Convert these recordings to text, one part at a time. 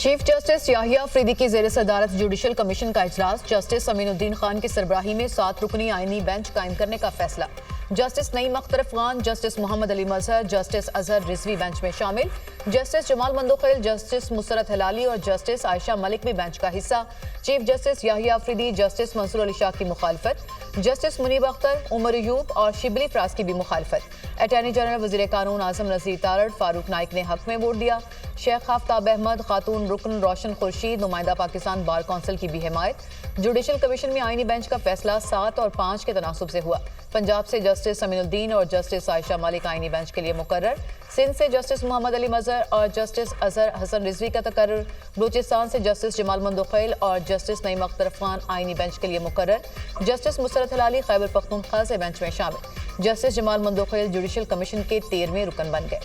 Chief justice Yahya Afridi की जेर सदारत जुडिशल कमीशन का इजलास। जस्टिस अमीनुद्दीन खान की सरबराही में 7 रुकनी आईनी बेंच कायम करने का फैसला। Justice Naeem Akhtar Afghan, justice Mohammad Ali Mazhar, justice Azhar Rizvi bench में शामिल। जस्टिस जमाल मंदोखिल, जस्टिस मुसरत हिलाली और जस्टिस आयशा मलिक भी बेंच का हिस्सा। Chief justice Yahya Afridi, justice Mansoor Ali Shah की मुखालफत। जस्टिस मुनीब अख्तर, उमर अयूब और शिबली फराज की भी मुखालफत। अटॉर्नी जनरल वजीर कानून आजम नजीर तारड़ फारूक नाइक ने हक में वोट दिया। शेख आफ्ताब अहमद, खातून रुकन रोशन खुर्शीद, नुमाइंदा पाकिस्तान बार कौंसिल की भी हिमायत। जुडिशल कमीशन में आईनी बेंच का फैसला 7 और 5 के तनासुब से हुआ। पंजाब से जस्टिस अमीनुद्दीन और जस्टिस आयशा मलिक आईनी बेंच के लिए मुकर्रर। सिंध से जस्टिस मोहम्मद अली मजहर और जस्टिस अजहर हसन रिजवी का तकर्रुर। बलूचिस्तान से जस्टिस जमाल मंदोखिल और जस्टिस नईम अख्तर अफगान आईनी बेंच के लिए मुकर्रर। जस्टिस मुसरत हिलाली खैबर पख्तूनख्वा से बेंच में शामिल। जस्टिस जमाल मंदोखिल जुडिशल कमीशन के 13वें रुकन बन गए।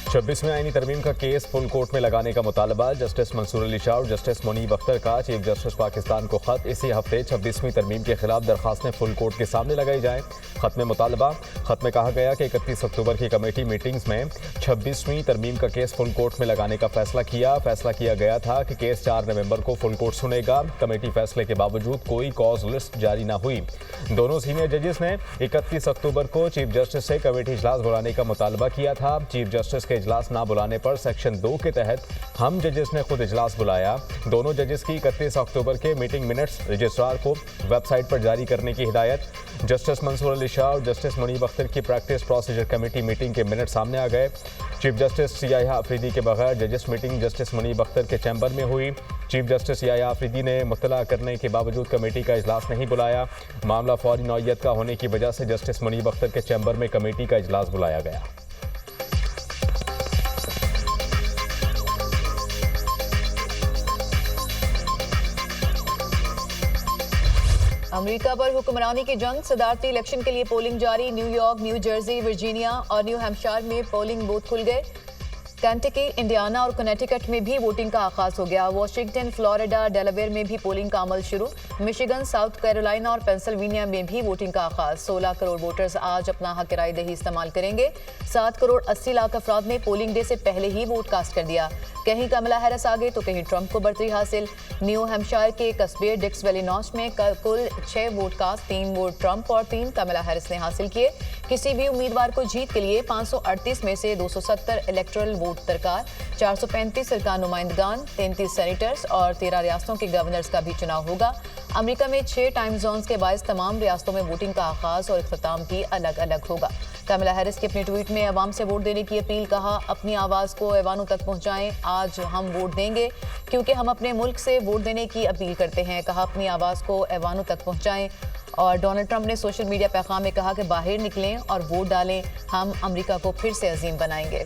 छब्बीसवीं आईनी तरमीम का केस फुल कोर्ट में लगाने का मुतालबा। जस्टिस मंसूर अली शाह और जस्टिस मुनीब अख्तर का चीफ जस्टिस पाकिस्तान को खत। इसी हफ्ते 26वीं तरमीम के खिलाफ दरखास्तें फुल कोर्ट के सामने लगाई जाएं। खत में मुतालबा। खत में कहा गया कि 31 अक्टूबर की कमेटी मीटिंग्स में 26वीं तरमीम का केस फुल कोर्ट में लगाने का फैसला किया गया था कि केस 4 नवंबर को फुल कोर्ट सुनेगा। कमेटी फैसले के बावजूद कोई कॉज लिस्ट जारी न हुई। दोनों सीनियर जजेस ने 31 अक्टूबर को चीफ जस्टिस से कमेटी इजलास बुलाने का मुतालबा किया था। चीफ जस्टिस के इजलास ना बुलाने पर सेक्शन 2 के तहत हम जजेस ने खुद इजलास बुलाया। दोनों जजेस की 31 अक्टूबर के मीटिंग मिनट्स रजिस्ट्रार को वेबसाइट पर जारी करने की हिदायत। जस्टिस मंसूर अली शाह और जस्टिस मुनीब अख्तर की प्रैक्टिस प्रोसीजर कमेटी मीटिंग के मिनट सामने आ गए। चीफ जस्टिस याहिया अफरीदी के बगैर जजेस मीटिंग जस्टिस मुनीब अख्तर के चैम्बर में हुई। चीफ जस्टिस याहिया अफरीदी ने मुत्तला करने के बावजूद कमेटी का इजलास नहीं बुलाया। मामला फौरी नौयत का होने की वजह से जस्टिस मुनीब अख्तर के चैम्बर में कमेटी का इजलास बुलाया गया। अमेरिका पर हुक्मरानी की जंग। सदारती इलेक्शन के लिए पोलिंग जारी। न्यूयॉर्क, न्यू जर्सी, वर्जीनिया और न्यू हैम्पशायर में पोलिंग बूथ खुल गए। केंटकी, इंडियाना और कनेटिकट में भी वोटिंग का आगाज हो गया। वाशिंगटन, फ्लोरिडा, डेलावेयर में भी पोलिंग का अमल शुरू। मिशिगन, साउथ कैरोलिना और पेंसिल्वेनिया में भी वोटिंग का आगाज। 16 करोड़ वोटर्स आज अपना हक राय दही इस्तेमाल करेंगे। 7 करोड़ 80 लाख अफराद ने पोलिंग डे से पहले ही वोट कास्ट कर दिया। कहीं कमला हैरिस आगे तो कहीं ट्रंप को बढ़तरी हासिल। न्यू हैम्पशायर के कस्बे डिक्स वैली नॉर्थ में कुल 6 वोट कास्ट, 3 वोट ट्रंप और 3 कमला हैरिस ने हासिल किए। किसी भी उम्मीदवार को जीत के लिए 538 में से 270 इलेक्टोरल वोट दरकार। 435 सरकार नुमाइंदगान, 33 सेनेटर्स और 13 रियासतों के गवर्नर्स का भी चुनाव होगा। अमेरिका में 6 टाइम जोन्स के बायस तमाम रियासतों में वोटिंग का आगाज और इख्तिताम भी अलग अलग होगा। कमला हैरिस की अपने ट्वीट में अवाम से वोट देने की अपील। कहा, अपनी आवाज़ को ऐवानों तक पहुंचाएं। आज हम वोट देंगे क्योंकि हम अपने मुल्क से वोट देने की अपील करते हैं। कहा, अपनी आवाज़ को ऐवानों तक पहुंचाएं। और डोनाल्ड ट्रंप ने सोशल मीडिया पैगाम में कहा कि बाहर निकलें और वोट डालें। हम अमेरिका को फिर से अजीम बनाएंगे।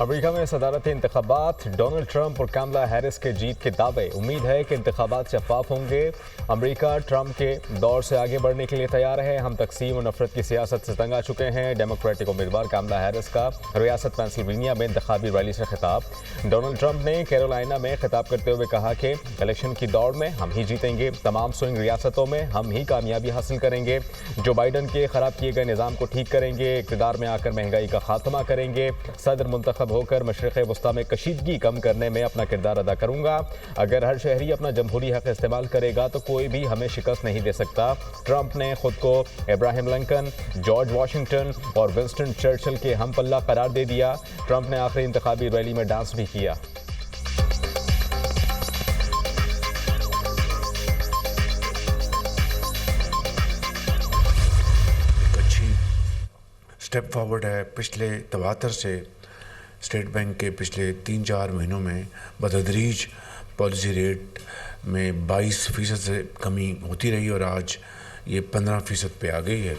अमेरिका में सदारती इंतखाबात। डोनाल्ड ट्रंप और कमला हैरिस के जीत के दावे। उम्मीद है कि इंतखाबात शफाफ होंगे। अमेरिका ट्रंप के दौर से आगे बढ़ने के लिए तैयार है। हम तकसीम और नफरत की सियासत से तंग आ चुके हैं। डेमोक्रेटिक उम्मीदवार कमला हैरिस का रियासत पेंसिल्वेनिया में इंतखाबी रैली से खिताब। डोनाल्ड ट्रंप ने कैरोलिना में खिताब करते हुए कहा कि इलेक्शन की दौड़ में हम ही जीतेंगे। तमाम स्विंग रियासतों में हम ही कामयाबी हासिल करेंगे। जो बाइडन के खराब किए गए निज़ाम को ठीक करेंगे। इक़्तिदार में आकर महंगाई का खात्मा करेंगे। सदर मुंतखब होकर मशरिक़ वस्ता में कशीदगी कम करने में अपना किरदार अदा करूंगा। अगर हर शहरी अपना जमहूरी हक इस्तेमाल करेगा तो कोई भी हमें शिकस्त नहीं दे सकता। ट्रंप ने खुद को इब्राहिम लिंकन, जॉर्ज वाशिंगटन और विंस्टन चर्चिल के हम पल्ला करार दे दिया। ट्रंप ने आखिरी इंतखाबी रैली में डांस भी किया। स्टेप फॉरवर्ड है। पिछले तवातर से स्टेट बैंक के पिछले 3-4 महीनों में बतदरीज पॉलिसी रेट में 22% से कमी होती रही और आज ये 15% पे आ गई है।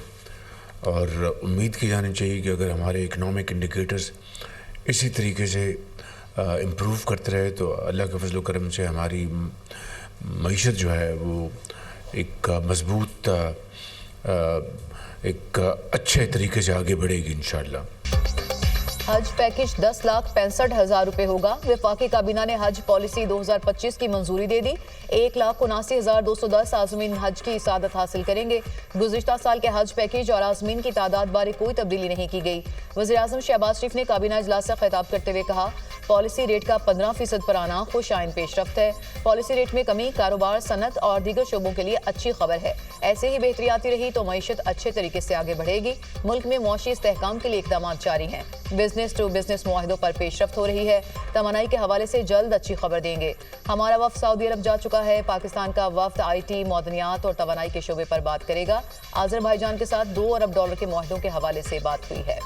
और उम्मीद की जानी चाहिए कि अगर हमारे इकनॉमिक इंडिकेटर्स इसी तरीके से इम्प्रूव करते रहे तो अल्लाह के फजल करम से हमारी मईशत जो है वो एक मज़बूत एक अच्छे तरीके से आगे बढ़ेगी इंशाल्लाह। हज पैकेज 10,65,000 रुपए होगा। वफाकी काबीना ने हज पॉलिसी 2025 की मंजूरी दे दी। 1,79,210 आज़मीन हज की इसादत हासिल करेंगे। गुज़िश्ता साल के हज पैकेज और आज़मीन की तादाद बारे कोई तब्दीली नहीं की गई। वज़ीर-ए-आज़म शहबाज शरीफ ने काबीना इजलास से खिताब करते हुए कहा, पॉलिसी रेट का 15% पर आना खुशाइन पेशरफ्त है। पॉलिसी रेट में कमी कारोबार, सनत और दीगर शोबों के लिए अच्छी खबर है। ऐसे ही बेहतरी आती रही तो मईशत अच्छे तरीके से आगे बढ़ेगी। मुल्क में मुआशी इस्तेहकाम के लिए इक़दाम जारी हैं। बिजनेस टू बिजनेस मुआहिदों पर पेशरफ्त हो रही है। तवानाई के हवाले से जल्द अच्छी खबर देंगे। हमारा वफ्द सऊदी अरब जा चुका है। पाकिस्तान का वफ्द IT, मौदनियात और तवानाई के शोबे पर बात करेगा। आज़रबाईजान के साथ $2 अरब के मुआहिदों के हवाले से बात हुई है।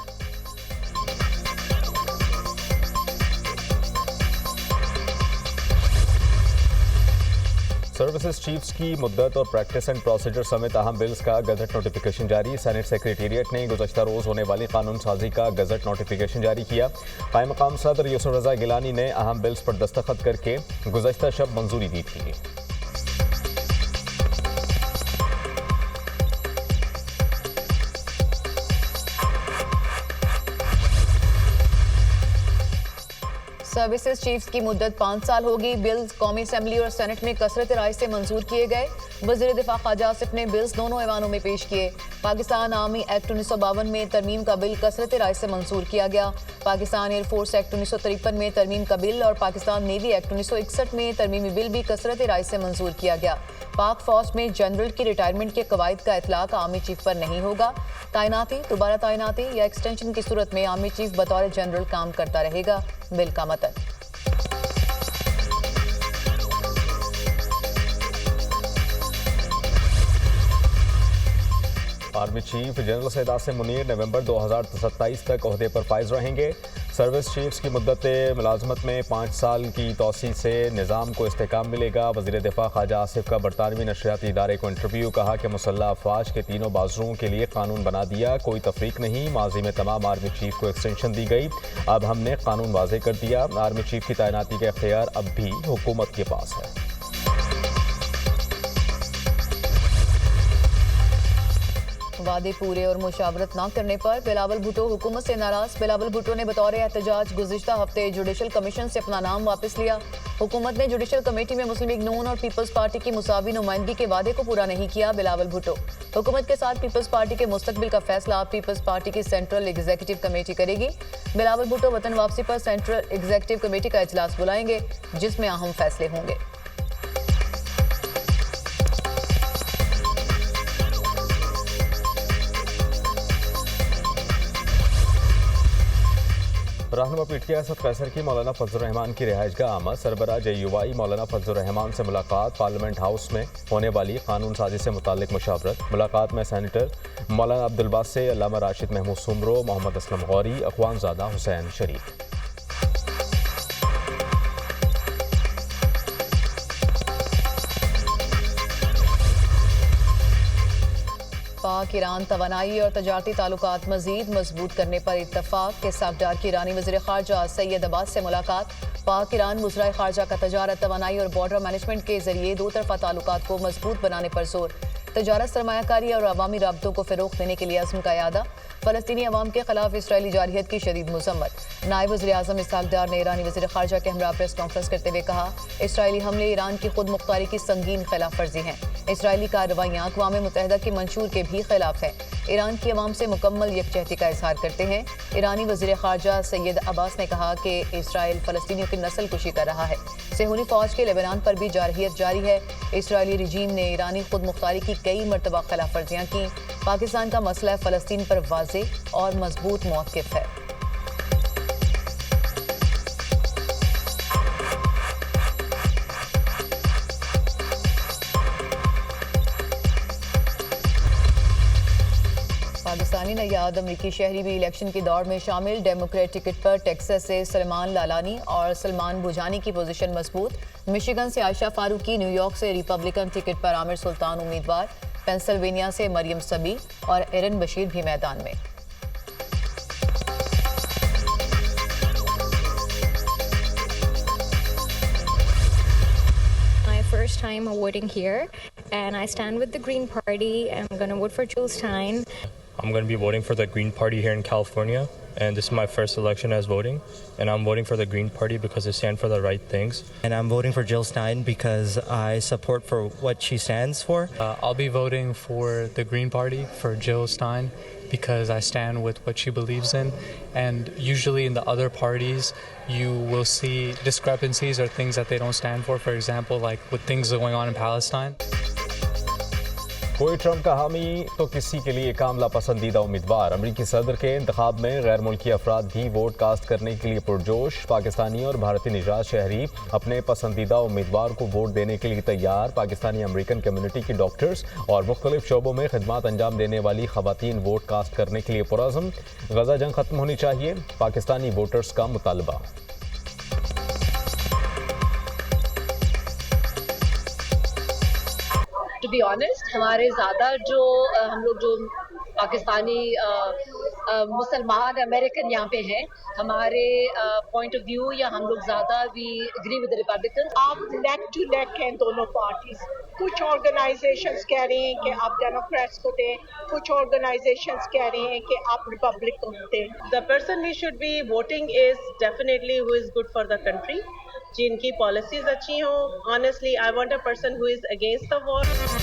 सर्विसेज चीफ्स की मुद्दत और प्रैक्टिस एंड प्रोसीजर समेत अहम बिल्स का गजट नोटिफिकेशन जारी। सेनेट सेक्रेटेरिएट ने गुज़श्ता रोज़ होने वाली कानून साजी का गजट नोटिफिकेशन जारी किया। कायम मकाम सदर यूसुफ रज़ा गिलानी ने अहम बिल्स पर दस्तखत करके गुज़श्ता शब मंजूरी दी थी। सर्विसेज चीफ्स की मुद्दत 5 साल होगी। बिल्स कौमी असम्बली और सेनेट में कसरत राय से मंजूर किए गए। वज़ीर दिफा ख्वाजा आसिफ ने बिल्स दोनों ऐवानों में पेश किए। पाकिस्तान आर्मी एक्ट 1952 में तरमीम का बिल कसरत राय से मंजूर किया गया। पाकिस्तान एयरफोर्स एक्ट 1953 में तरमीम का बिल और पाकिस्तान नेवी एक्ट 1961 में तरमीमी बिल भी कसरत राय से मंजूर किया गया। पाक फौज में जनरल की रिटायरमेंट के कवायद का इतलाक आर्मी चीफ पर नहीं होगा। तैनाती, दोबारा तैनाती या एक्सटेंशन की सूरत में आर्मी चीफ बतौर जनरल काम करता रहेगा। बिल का मतन। Army chief general Syed Asim Munir नवंबर 2027 तक ओहदे पर फाइज रहेंगे। सर्विस चीफ्स की मुद्दत मुलाजमत में 5 साल की तोसी से निज़ाम को इस्तेहकाम मिलेगा। वज़ीर दिफा ख्वाजा आसिफ का बरतानवी नशरियाती इदारे को इंटरव्यू। कहा कि मुसल्लह अफवाज के तीनों बाजुओं के लिए कानून बना दिया, कोई तफरीक नहीं। माजी में तमाम आर्मी चीफ को एक्सटेंशन दी गई, अब हमने कानून वाज़े कर दिया। आर्मी चीफ की तैनाती का इख्तियार अब भी हुकूमत के पास है। वादे पूरे और मुशावरत न करने पर बिलावल भुट्टो हुकूमत से नाराज। बिलावल भुट्टो ने बतौर एहतजाज गुज़िश्ता हफ्ते जुडिशल कमीशन से अपना नाम वापस लिया। हुकूमत ने जुडिशल कमेटी में मुस्लिम लीग नून और पीपल्स पार्टी की मुसावी नुमाइंदगी के वादे को पूरा नहीं किया। बिलावल भुट्टो हुकूमत के साथ पीपल्स पार्टी के मुस्तकबिल का फैसला पीपल्स पार्टी की सेंट्रल एग्जीक्यूटिव कमेटी करेगी। बिलावल भुट्टो वतन वापसी पर सेंट्रल एग्जीक्यूटिव कमेटी का इजलास बुलाएंगे, जिसमें अहम फैसले होंगे। रहनुमा पीटीआई असद कैसर की मौलाना फजल रहमान की रिहाइशगाह आमद। सरबराह JUI मौलाना फजल रहमान से मुलाकात। पार्लियामेंट हाउस में होने वाली कानून साजी से मुतालिक मुशावरत। मुलाकात में सेनेटर मौलाना अब्दुल बासे, अल्लामा राशिद महमूद सुमरो, मोहम्मद असलम गौरी, अखवानजादा हुसैन शरीफ। पाक ईरान तवानाई और तजारती ताल्लुकात मजीद मजबूत करने पर इत्तफाक के सागदार की ईरानी वज़ीर ख़ारजा सैयद अब्बास से मुलाकात। पाक ईरान वज़राए ख़ारजा का तजारत, तवानाई और बॉर्डर मैनेजमेंट के जरिए दो तरफा ताल्लुकात को मजबूत बनाने पर जोर। तजारत, सरमायाकारी और अवामी राब्तों को फ़रोग़ देने के लिए अज़्म का यादा। फ़लस्तीनी अवाम के खिलाफ इसराइली जारहियत की शदीद मज़म्मत। नायब वज़ीर-ए-आज़म इसहाक़ डार ने ईरानी वज़ीर ख़ारजा के हमरा प्रेस कॉन्फ्रेंस करते हुए कहा, इसराइली हमले ईरान की खुद मुख्तारी की संगीन खिलाफ वर्जी हैं। इसराइली कार्रवाइयाँ अक़वाम मुत्तहिदा के मंशूर के भी खिलाफ हैं। ईरान की अवाम से मुकम्मल यकजहती का इजहार करते हैं। ईरानी वज़ीर ख़ारजा सैयद अब्बास ने कहा कि इसराइल फ़लस्तीनियों की नस्ल कुशी कर रहा है। सेहूनी फ़ौज के लेबनान पर भी जारहियत जारी है। इसराइली रिजीम ने ईरानी खुद मुख्तारी की कई मरतबा खिलाफ वर्जियाँ की। पाकिस्तान का मसला फ़लस्तीन पर वाज़े और मजबूत मौक़िफ़ है। पाकिस्तानी नयाद अमरीकी शहरी भी इलेक्शन की दौड़ में शामिल। डेमोक्रेट टिकट पर टेक्सास से सलमान लालानी और सलमान बुजानी की पोजीशन मजबूत। मिशिगन से आयशा फारूकी, न्यूयॉर्क से रिपब्लिकन टिकट पर आमिर सुल्तान उम्मीदवार, पेंसिल्वेनिया से मरियम सबी और एरन बशीर भी मैदान में। My first time voting here, and I stand with the Green Party. I'm going to vote for Jill Stein. I'm going to be voting for the Green Party here in California, and this is my first election as voting, and I'm voting for the Green Party because they stand for the right things. And I'm voting for Jill Stein because I support for what she stands for. I'll be voting for the Green Party, for Jill Stein, because I stand with what she believes in. And usually in the other parties, you will see discrepancies or things that they don't stand for example, like with things going on in Palestine. कोई Trump का हामी तो किसी के लिए कामला पसंदीदा उम्मीदवार। अमरीकी सदर के इंतखाब में गैर मुल्की अफराद भी वोट कास्ट करने के लिए पुरजोश। पाकिस्तानी और भारतीय निजात शहरी अपने पसंदीदा उम्मीदवार को वोट देने के लिए तैयार। पाकिस्तानी अमरीकन कम्युनिटी की डॉक्टर्स और मुख्तलिफ शोबों में खिदमत अंजाम देने वाली खवातीन वोट कास्ट करने के लिए पुरज़्म। गजा जंग खत्म होनी चाहिए, पाकिस्तानी वोटर्स का मुतालबा। टू बी ऑनेस्ट, हमारे ज़्यादा जो हम लोग जो पाकिस्तानी मुसलमान अमेरिकन यहाँ पे हैं, हमारे पॉइंट ऑफ व्यू या हम लोग ज़्यादा भी एग्री विद रिपब्लिकन। आप नेक टू नेक हैं दोनों पार्टीज। कुछ ऑर्गेनाइजेशंस कह रहे हैं कि आप डेमोक्रेट्स को दें, कुछ ऑर्गेनाइजेशंस कह रहे हैं कि आप रिपब्लिक को दें। The person we should be voting is definitely who is good for the country, जिनकी पॉलिसीज अच्छी हों। Honestly I want a person who is against the war.